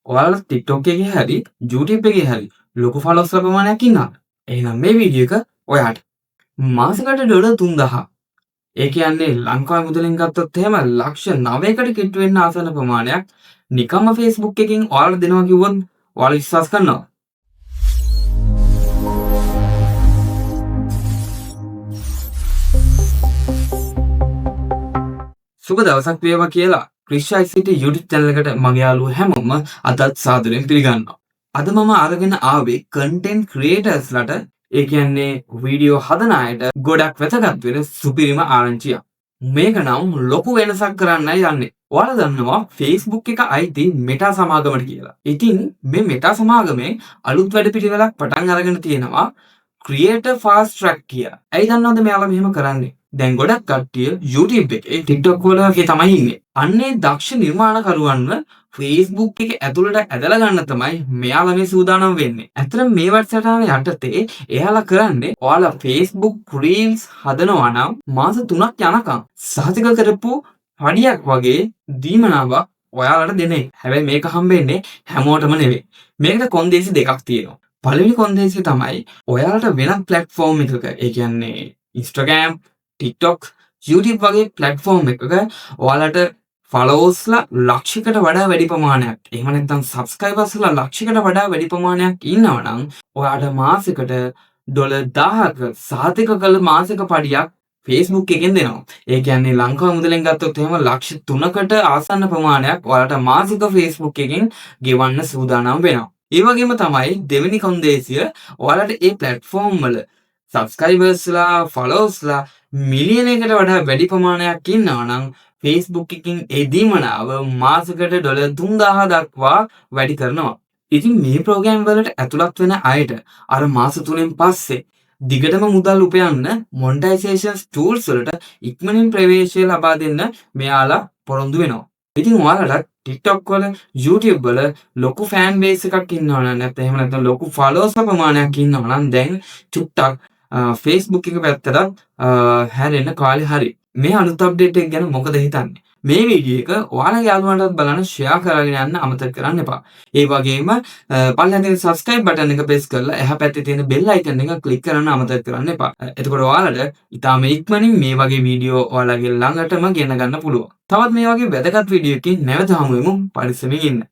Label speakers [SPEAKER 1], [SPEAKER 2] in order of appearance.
[SPEAKER 1] ඔයාලා TikTok එකේ හරි YouTube එකේ හරි ලොකු ෆලෝවර්ස්ලා ප්‍රමාණයක් ඉන්නවා. එහෙනම් මේ වීඩියෝ එක ඔයාට මාසෙකට ඩොලර් 3000. ඒ කියන්නේ ලංකාවේ මුදලින් ගත්තොත් එහෙම ලක්ෂ 9කට කිට්ටු වෙන්න ආසන්න ප්‍රමාණයක් නිකම්ම Facebook එකකින් ඔයාලට දෙනවා කිව්වොත් ඔයාලා විශ්වාස කරනවා. සුබ දවසක් වේවා කියලා ක්‍රිෂ් ICT YouTube channel එකට මගේ යාළුවෝ හැමෝම අදත් සාදරයෙන් පිළිගන්නවා. අද මම අරගෙන ආවේ content creators ලට ඒ කියන්නේ වීඩියෝ හදන අයට ගොඩක් වැදගත් වෙන සුපිරිම ආරංචියක්. මේක නම් ලොකු වෙනසක් කරන්නයි යන්නේ. ඔයාලා දන්නවා Facebook එක අයිති Meta සමාගමට කියලා. ඉතින් මේ Meta සමාගමේ අලුත් වැඩ පිළිවෙලක් පටන් අරගෙන තියෙනවා Creator Fast Track කියලා. ඇයි දන්නවද මෙයාලා මෙහෙම කරන්නේ? දැන් ගොඩක් කට්ටිය YouTube එකේ TikTok වල වගේ තමයි ඉන්නේ. අන්නේ දක්ෂ නිර්මාණකරුවන්ව Facebook එකේ ඇතුළට ඇදලා ගන්න තමයි මෙයාලා මේ සූදානම් වෙන්නේ. ඇත්තටම මේ වැඩසටහන යටතේ එයාලා කරන්නේ ඔයාලා Facebook Reels හදනවා නම් මාස 3ක් යනකම් සහතික කරපු පඩියක් වගේ දීමනාවක් ඔයාලට දෙන්නේ. හැබැයි මේක හම්බෙන්නේ හැමෝටම නෙවෙයි. මේකට කොන්දේසි දෙකක් තියෙනවා. පළවෙනි කොන්දේසිය තමයි ඔයාලට වෙනත් platform එකක ඒ කියන්නේ Instagram TikTok, YouTube වගේ platform එකක ඔයාලට followers ලා ලක්ෂයකට වඩා වැඩි ප්‍රමාණයක් එහෙම නැත්නම් subscribers ලා ලක්ෂයකට වඩා වැඩි ප්‍රමාණයක් ඉන්නවා නම් ඔයාට මාසෙකට ඩොලර් 1000ක සහතික කළ මාසික පඩියක් Facebook එකෙන් දෙනවා. ඒ කියන්නේ ලංකාව මුදලෙන් ගත්තොත් එහෙම ලක්ෂ 3කට ආසන්න ප්‍රමාණයක් ඔයාලට මාසික Facebook එකෙන් ගෙවන්න සූදානම් වෙනවා. ඒ වගේම තමයි දෙවෙනි කොන්දේසිය ඔයාලට මේ platform වල subscribers ලා followers ලා මිලියන එකකට වඩා වැඩි ප්‍රමාණයක් ඉන්නවා නම් Facebook එකකින් ඒ දීමනාව මාසෙකට ඩොලර් 3000 දක්වා වැඩි කරනවා. ඉතින් මේ ප්‍රෝග්‍රෑම් වලට ඇතුළත් වෙන අයට අර මාස 3න් පස්සේ දිගටම මුදල් උපයන්න monetization tools වලට ඉක්මනින් ප්‍රවේශය ලබා දෙන්න මෙයාලා පොරොන්දු වෙනවා. ඉතින් ඔයාලට TikTok වල YouTube වල ලොකු fan base එකක් ඉන්නවා නම් නැත්නම් එහෙම නැත්නම් ලොකු followers ප්‍රමාණයක් ඉන්නවා නම් දැන් චුට්ටක් Facebook එක පැත්තට හැරෙන්න කාලේ හරි. මේ අලුත් අප්ඩේට් එක ගැන මොකද හිතන්නේ? මේ වීඩියෝ එක ඔයාලගේ යාළුවන්ටත් බලන්න ෂෙයා කරගෙන යන්න අමතක කරන්න එපා. ඒ වගේම පල්ලෙහාට තියෙන subscribe button එක press කරලා එහා පැත්තේ තියෙන bell icon එක click කරන්න අමතක කරන්න එපා. එතකොට ඔයාලට ඉතාලම ඉක්මනින් මේ වගේ වීඩියෝ ඔයාලගේ ළඟටම ගෙන ගන්න පුළුවන්. තවත් මේ වගේ වැදගත් වීඩියෝ එකකින් නැවත හමු වෙමු. පරිස්සමින් ඉන්න.